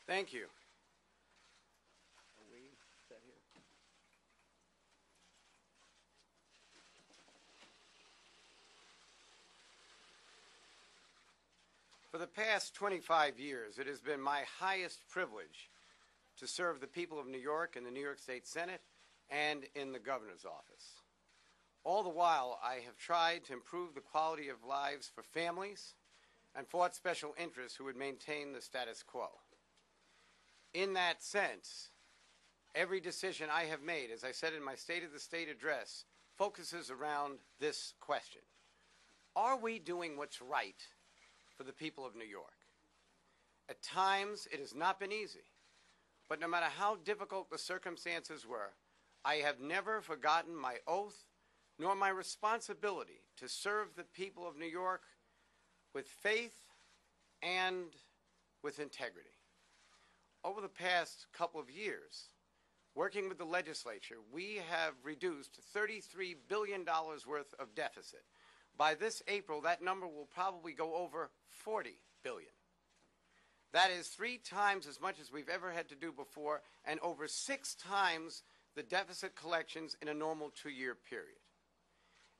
Thank you. Are we set here? For the past 25 years, it has been my highest privilege to serve the people of New York in the New York State Senate and in the governor's office. All the while, I have tried to improve the quality of lives for families and fought special interests who would maintain the status quo. In that sense, every decision I have made, as I said in my State of the State address, focuses around this question. Are we doing what's right for the people of New York? At times, it has not been easy, but no matter how difficult the circumstances were, I have never forgotten my oath nor my responsibility to serve the people of New York with faith and with integrity. Over the past couple of years, working with the legislature, we have reduced $33 billion worth of deficit. By this April, that number will probably go over $40 billion. That is 3 times as much as we've ever had to do before, and over 6 times the deficit collections in a normal 2-year period.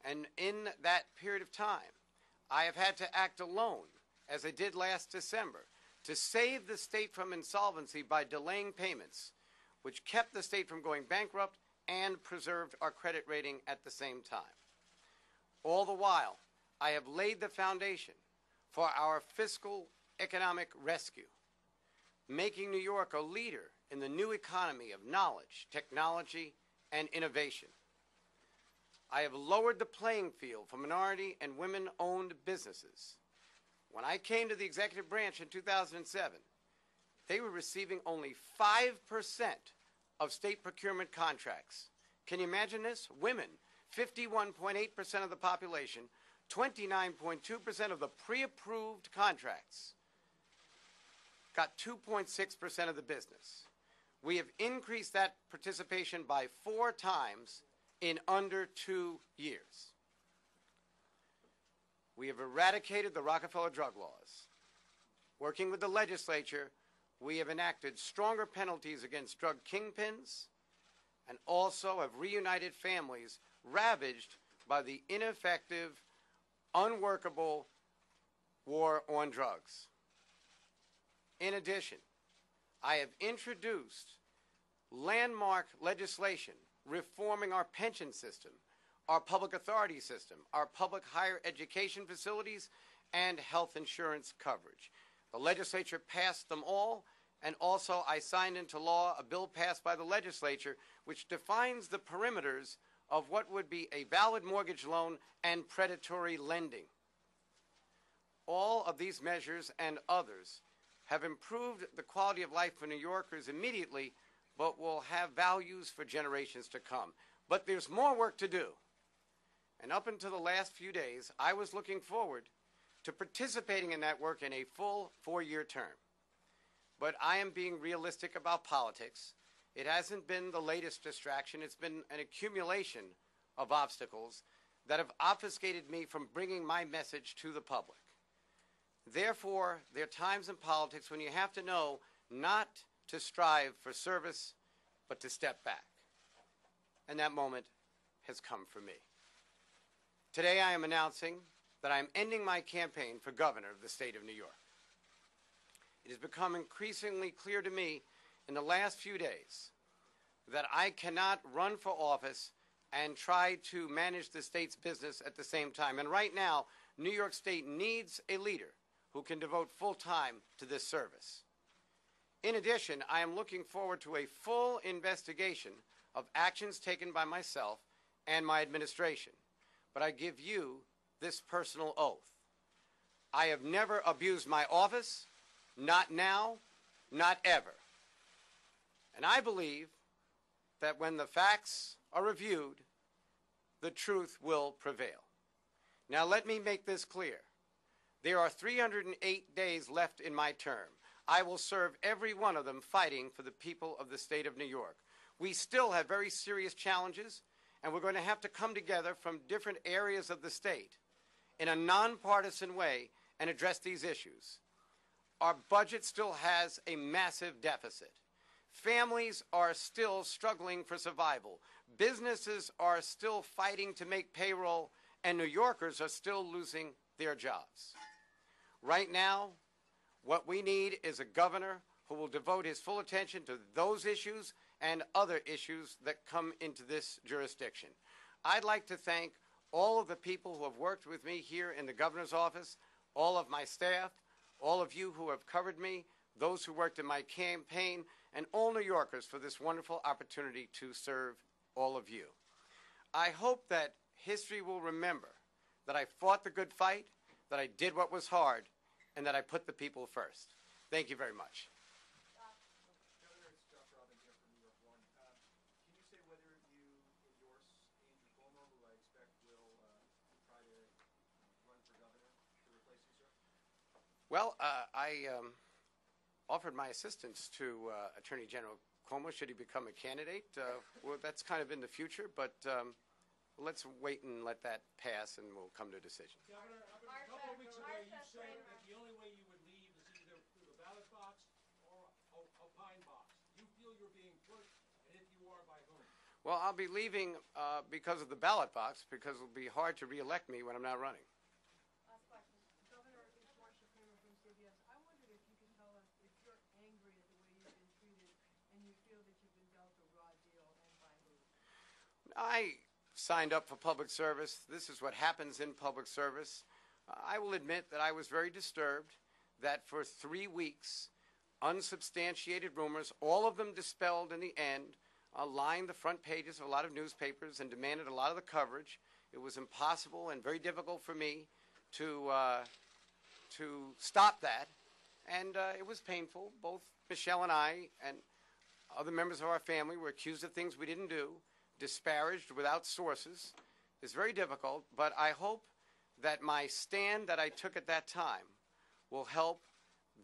And in that period of time, I have had to act alone, as I did last December, to save the state from insolvency by delaying payments, which kept the state from going bankrupt and preserved our credit rating at the same time. All the while, I have laid the foundation for our fiscal economic rescue, making New York a leader in the new economy of knowledge, technology, and innovation. I have lowered the playing field for minority and women-owned businesses. When I came to the executive branch in 2007, they were receiving only 5% of state procurement contracts. Can you imagine this? Women, 51.8% of the population, 29.2% of the pre-approved contracts, got 2.6% of the business. We have increased that participation by 4 times in under 2 years. We have eradicated the Rockefeller drug laws. Working with the legislature, we have enacted stronger penalties against drug kingpins and also have reunited families ravaged by the ineffective, unworkable war on drugs. In addition, I have introduced landmark legislation reforming our pension system, our public authority system, our public higher education facilities, and health insurance coverage. The legislature passed them all, and also I signed into law a bill passed by the legislature which defines the perimeters of what would be a valid mortgage loan and predatory lending. All of these measures and others have improved the quality of life for New Yorkers immediately, but will have values for generations to come. But there's more work to do. And up until the last few days, I was looking forward to participating in that work in a full 4-year term. But I am being realistic about politics. It hasn't been the latest distraction. It's been an accumulation of obstacles that have obfuscated me from bringing my message to the public. Therefore, there are times in politics when you have to know not to strive for service, but to step back. And that moment has come for me. Today I am announcing that I am ending my campaign for governor of the state of New York. It has become increasingly clear to me in the last few days that I cannot run for office and try to manage the state's business at the same time. And right now, New York State needs a leader who can devote full time to this service. In addition, I am looking forward to a full investigation of actions taken by myself and my administration. But I give you this personal oath. I have never abused my office, not now, not ever. And I believe that when the facts are reviewed, the truth will prevail. Now let me make this clear. There are 308 days left in my term. I will serve every one of them fighting for the people of the state of New York. We still have very serious challenges, and we're going to have to come together from different areas of the state in a nonpartisan way and address these issues. our budget still has a massive deficit. Families are still struggling for survival. Businesses are still fighting to make payroll, and New Yorkers are still losing their jobs. Right now, what we need is a governor who will devote his full attention to those issues and other issues that come into this jurisdiction. I'd like to thank all of the people who have worked with me here in the governor's office, all of my staff, all of you who have covered me, those who worked in my campaign, and all New Yorkers for this wonderful opportunity to serve all of you. I hope that history will remember that I fought the good fight, that I did what was hard, and that I put the people first. Thank you very much. Governor, it's Josh Robbins here from New York One. Can you say whether you endorse Andrew Cuomo, who I expect will try to run for governor to replace you, sir? Well, I offered my assistance to Attorney General Cuomo should he become a candidate. Well, that's kind of in the future, but let's wait and let that pass, and we'll come to a decision. Governor, a couple of weeks ago, you said that the only way you would leave is either through the ballot box or a pine box. You feel you're being pushed, and if you are, by whom? Well, I'll be leaving because of the ballot box, because it'll be hard to reelect me when I'm not running. Last question. Governor, it's Marcia Kramer from CBS. I wondered if you could tell us if you're angry at the way you've been treated and you feel that you've been dealt a raw deal, and by who? I signed up for public service. This is what happens in public service. I will admit that I was very disturbed that for 3 weeks, unsubstantiated rumors, all of them dispelled in the end, lined the front pages of a lot of newspapers and demanded a lot of the coverage. It was impossible and very difficult for me to stop that, and it was painful. Both Michelle and I and other members of our family were accused of things we didn't do, disparaged without sources. It's very difficult, but I hope that my stand that I took at that time will help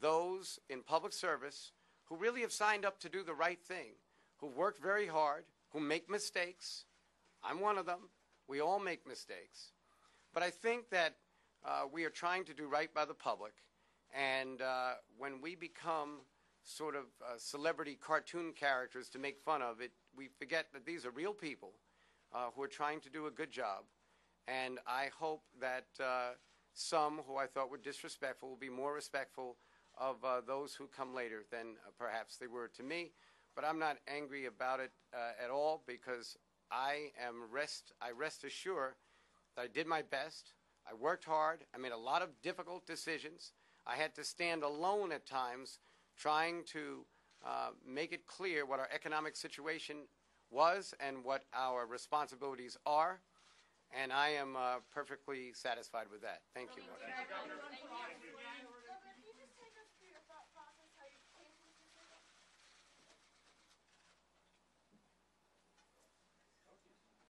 those in public service who really have signed up to do the right thing, who worked very hard, who make mistakes. I'm one of them. We all make mistakes. But I think that we are trying to do right by the public, and when we become sort of celebrity cartoon characters to make fun of it, we forget that these are real people who are trying to do a good job. And I hope that some who I thought were disrespectful will be more respectful of those who come later than perhaps they were to me. But I'm not angry about it at all, because I rest assured that I did my best. I worked hard. I made a lot of difficult decisions. I had to stand alone at times trying to make it clear what our economic situation was and what our responsibilities are, and I am perfectly satisfied with that. Thank you.